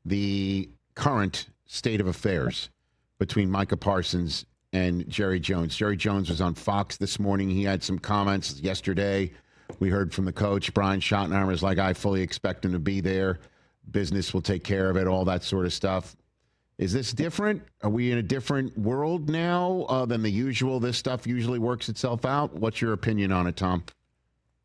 the current state of affairs between Micah Parsons and Jerry Jones. Jerry Jones was on Fox this morning. He had some comments yesterday. We heard from the coach, Brian Schottenheimer, is like, I fully expect him to be there. Business will take care of it, all that sort of stuff. Is this different? Are we in a different world now than the usual? This stuff usually works itself out. What's your opinion on it, Tom?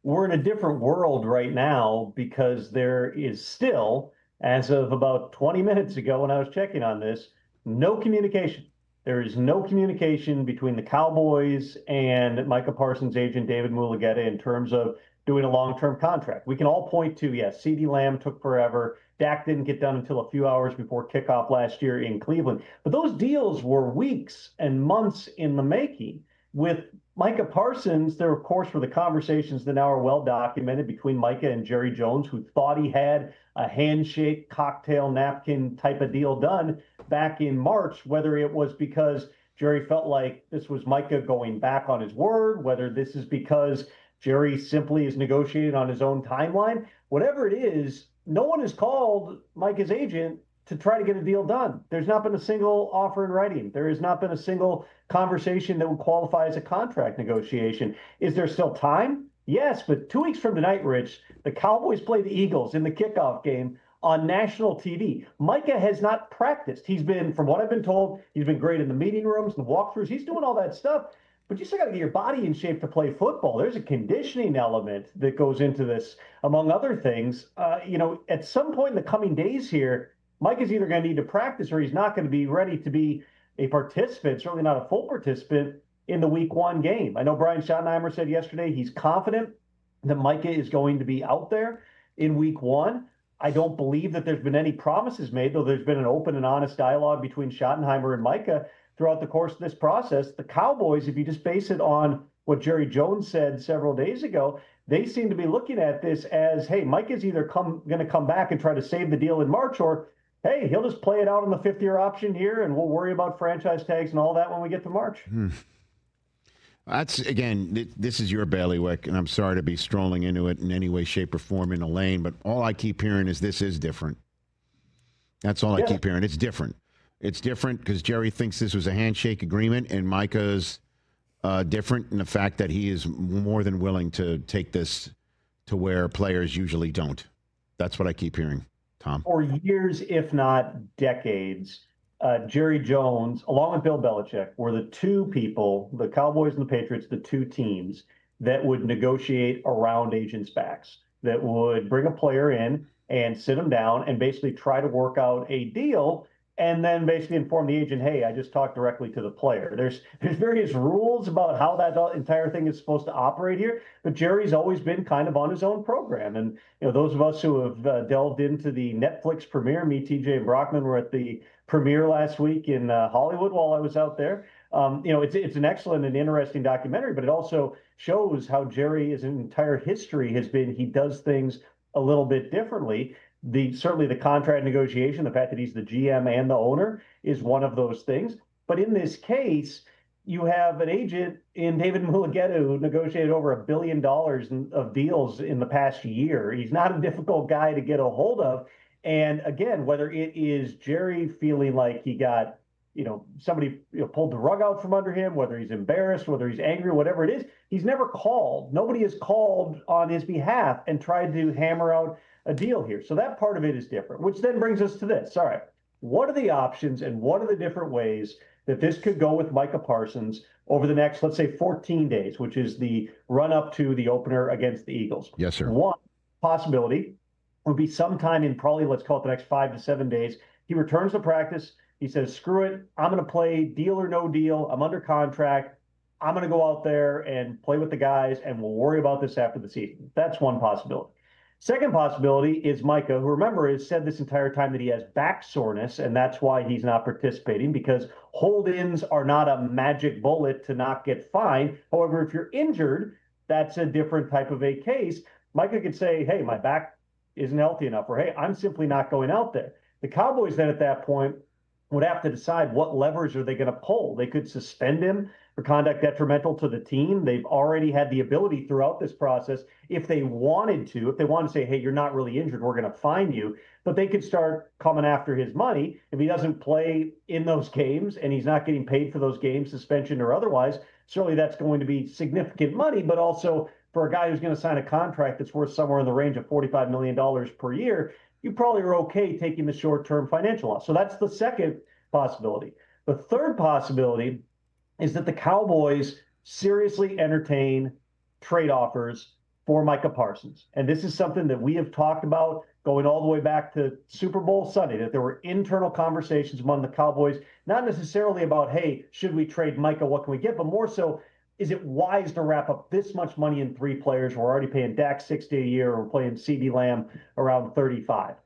We're in a different world right now because there is still, as of about 20 minutes ago when I was checking on this, no communication. There is no communication between the Cowboys and Micah Parsons' agent, David Mulugeta, in terms of doing a long-term contract. We can all point to, yes, CeeDee Lamb took forever. Dak didn't get done until a few hours before kickoff last year in Cleveland. But those deals were weeks and months in the making. With Micah Parsons, there, of course, were the conversations that now are well documented between Micah and Jerry Jones, who thought he had a handshake, cocktail napkin type of deal done back in March, whether it was because Jerry felt like this was Micah going back on his word, whether this is because Jerry simply is negotiating on his own timeline. Whatever it is, no one has called Micah's agent to try to get a deal done. There's not been a single offer in writing. There has not been a single conversation that would qualify as a contract negotiation. Is there still time? Yes, but 2 weeks from tonight, Rich, the Cowboys play the Eagles in the kickoff game on national TV. Micah has not practiced. He's been, from what I've been told, he's been great in the meeting rooms, the walkthroughs. He's doing all that stuff. But you still got to get your body in shape to play football. There's a conditioning element that goes into this, among other things. At some point in the coming days here, Mike is either going to need to practice or he's not going to be ready to be a participant, certainly not a full participant in the week one game. I know Brian Schottenheimer said yesterday he's confident that Micah is going to be out there in week one. I don't believe that there's been any promises made, though there's been an open and honest dialogue between Schottenheimer and Micah throughout the course of this process. The Cowboys, if you just base it on what Jerry Jones said several days ago, they seem to be looking at this as, hey, Mike is either going to come back and try to save the deal in March, or hey, he'll just play it out on the fifth-year option here, and we'll worry about franchise tags and all that when we get to March. That's, again, this is your bailiwick, and I'm sorry to be strolling into it in any way, shape, or form in a lane, but all I keep hearing is this is different. That's all I keep hearing. It's different. It's different because Jerry thinks this was a handshake agreement, and Micah's different in the fact that he is more than willing to take this to where players usually don't. That's what I keep hearing. Tom. For years, if not decades, Jerry Jones, along with Bill Belichick, were the two people, the Cowboys and the Patriots, the two teams that would negotiate around agents' backs, that would bring a player in and sit them down and basically try to work out a deal, and then basically inform the agent, hey, I just talked directly to the player. There's various rules about how that entire thing is supposed to operate here, but Jerry's always been kind of on his own program. And those of us who have delved into the Netflix premiere, me, TJ, and Brockman were at the premiere last week in Hollywood while I was out there. It's an excellent and interesting documentary, but it also shows how Jerry, his entire history has been, he does things a little bit differently. Certainly the contract negotiation, the fact that he's the GM and the owner is one of those things. But in this case, you have an agent in David Mulugeta who negotiated over $1 billion of deals in the past year. He's not a difficult guy to get a hold of. And again, whether it is Jerry feeling like he got, somebody pulled the rug out from under him, whether he's embarrassed, whether he's angry, whatever it is, he's never called. Nobody has called on his behalf and tried to hammer out a deal here. So that part of it is different, which then brings us to this. All right, what are the options and what are the different ways that this could go with Micah Parsons over the next, let's say, 14 days, which is the run up to the opener against the Eagles? Yes, sir. One possibility would be sometime in probably, let's call it the next 5 to 7 days. He returns to practice. He says, screw it. I'm going to play deal or no deal. I'm under contract. I'm going to go out there and play with the guys, and we'll worry about this after the season. That's one possibility. Second possibility is Micah, who, remember, has said this entire time that he has back soreness, and that's why he's not participating, because hold-ins are not a magic bullet to not get fined. However, if you're injured, that's a different type of a case. Micah could say, hey, my back isn't healthy enough, or hey, I'm simply not going out there. The Cowboys then at that point would have to decide what levers are they going to pull. They could suspend him for conduct detrimental to the team. They've already had the ability throughout this process, if they wanted to say, hey, you're not really injured, we're going to fine you. But they could start coming after his money. If he doesn't play in those games and he's not getting paid for those games, suspension or otherwise, certainly that's going to be significant money, but also for a guy who's going to sign a contract that's worth somewhere in the range of $45 million per year, you probably are okay taking the short-term financial loss. So that's the second possibility. The third possibility is that the Cowboys seriously entertain trade offers for Micah Parsons. And this is something that we have talked about going all the way back to Super Bowl Sunday, that there were internal conversations among the Cowboys, not necessarily about, hey, should we trade Micah? What can we get? But more so, is it wise to wrap up this much money in 3 players? We're already paying Dak $60 a year. We're paying CeeDee Lamb around 35.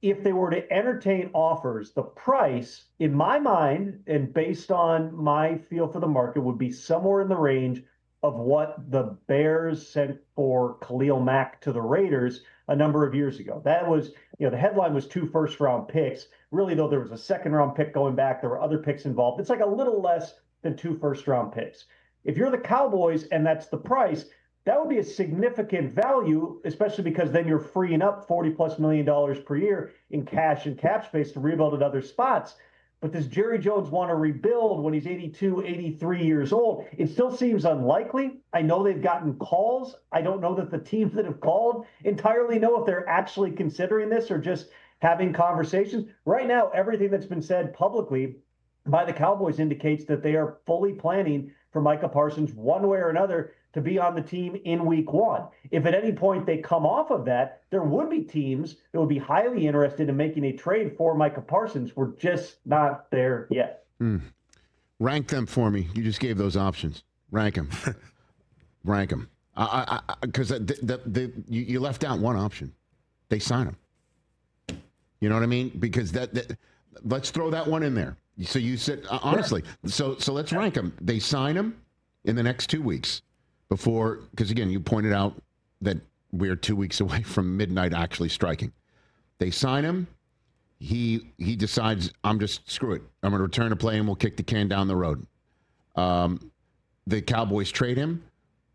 If they were to entertain offers, the price, in my mind, and based on my feel for the market, would be somewhere in the range of what the Bears sent for Khalil Mack to the Raiders a number of years ago. That was, the headline was 2 first-round picks. Really, though, there was a second-round pick going back. There were other picks involved. It's like a little less than 2 first-round picks. If you're the Cowboys and that's the price, that would be a significant value, especially because then you're freeing up $40+ million per year in cash and cap space to rebuild at other spots. But does Jerry Jones want to rebuild when he's 82, 83 years old? It still seems unlikely. I know they've gotten calls. I don't know that the teams that have called entirely know if they're actually considering this or just having conversations. Right now, everything that's been said publicly by the Cowboys indicates that they are fully planning for Micah Parsons one way or another to be on the team in week 1. If at any point they come off of that, there would be teams that would be highly interested in making a trade for Micah Parsons. We're just not there yet. Rank them for me. You just gave those options. Rank them. Rank them. Because you left out one option. They sign him. You know what I mean? Because let's throw that one in there. So you said, honestly, so let's rank them. They sign him in the next 2 weeks before, because again, you pointed out that we're 2 weeks away from midnight actually striking. They sign him. He decides, screw it. I'm going to return to play and we'll kick the can down the road. The Cowboys trade him,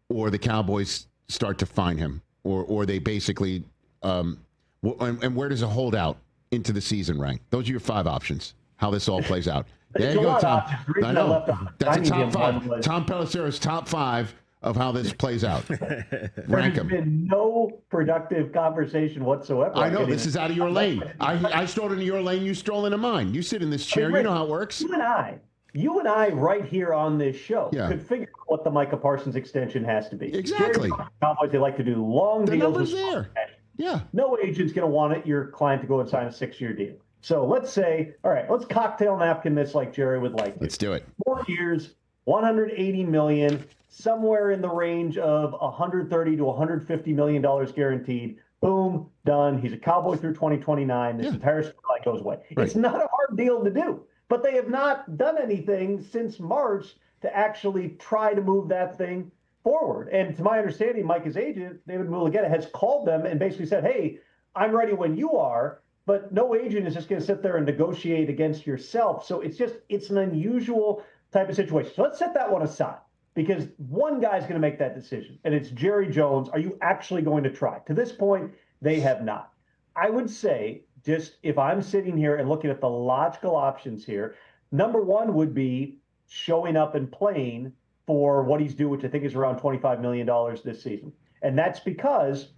or the Cowboys start to fine him, or they basically, and where does a holdout into the season rank? Those are your 5 options. How this all plays out. There you go, Tom. I know. That's a top 5. Tom Pelissero's top 5 of how this plays out. Rank them. There's been no productive conversation whatsoever. I know. This is out of your lane. I strolled into your lane. You stroll into mine. You sit in this chair. You know how it works. You and I right here on this show could figure out what the Micah Parsons extension has to be. Exactly. Cowboys, they like to do long deals. The number's there. Yeah. No agent's going to want your client to go and sign a 6-year deal. So let's say, all right, let's cocktail napkin this like Jerry would like to. Let's do it. 4 years, $180 million, somewhere in the range of $130 to $150 million guaranteed. Boom, done. He's a Cowboy through 2029. This entire storyline goes away. Right. It's not a hard deal to do, but they have not done anything since March to actually try to move that thing forward. And to my understanding, Micah's agent, David Mulugeta, has called them and basically said, hey, I'm ready when you are. But no agent is just going to sit there and negotiate against yourself. So it's an unusual type of situation. So let's set that one aside, because one guy's going to make that decision, and it's Jerry Jones. Are you actually going to try? To this point, they have not. I would say, just if I'm sitting here and looking at the logical options here, number one would be showing up and playing for what he's due, which I think is around $25 million this season. And that's because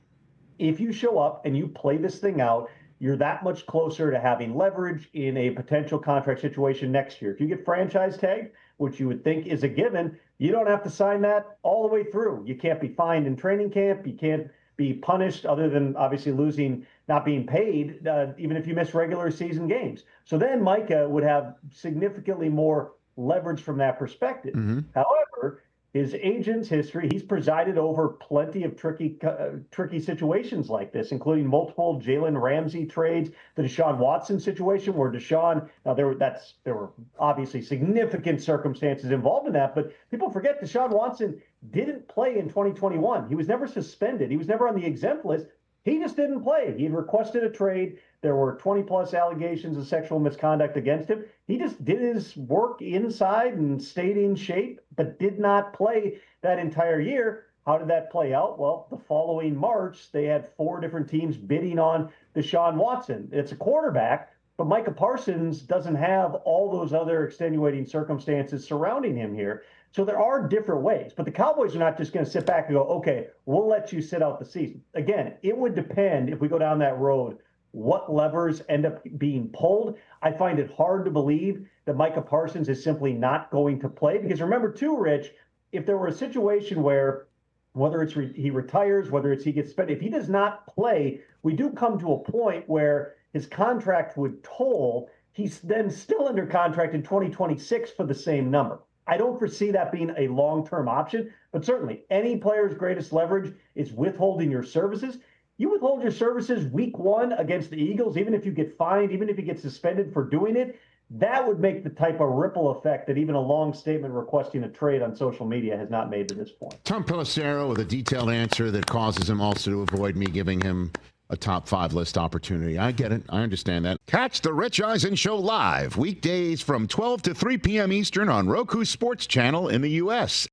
if you show up and you play this thing out, you're that much closer to having leverage in a potential contract situation next year. If you get franchise tagged, which you would think is a given, you don't have to sign that all the way through. You can't be fined in training camp. You can't be punished other than obviously losing, not being paid, even if you miss regular season games. So then Micah would have significantly more leverage from that perspective. Mm-hmm. However, his agent's history, he's presided over plenty of tricky situations like this, including multiple Jalen Ramsey trades, the Deshaun Watson situation where Deshaun, now there were obviously significant circumstances involved in that, but people forget Deshaun Watson didn't play in 2021. He was never suspended. He was never on the exempt list. He just didn't play. He requested a trade. There were 20 plus allegations of sexual misconduct against him. He just did his work inside and stayed in shape, but did not play that entire year. How did that play out? Well, the following March, they had 4 different teams bidding on Deshaun Watson. It's a quarterback, but Micah Parsons doesn't have all those other extenuating circumstances surrounding him here. So there are different ways, but the Cowboys are not just going to sit back and go, okay, we'll let you sit out the season. Again, it would depend if we go down that road, what levers end up being pulled. I find it hard to believe that Micah Parsons is simply not going to play, because remember too, Rich, if there were a situation where whether it's he retires, whether it's he gets spent, if he does not play, we do come to a point where his contract would toll. He's then still under contract in 2026 for the same number. I don't foresee that being a long-term option, but certainly any player's greatest leverage is withholding your services. You withhold your services week 1 against the Eagles, even if you get fined, even if you get suspended for doing it, that would make the type of ripple effect that even a long statement requesting a trade on social media has not made to this point. Tom Pelissero with a detailed answer that causes him also to avoid me giving him a top 5 list opportunity. I get it. I understand that. Catch the Rich Eisen Show live weekdays from 12 to 3 p.m. Eastern on Roku Sports Channel in the U.S.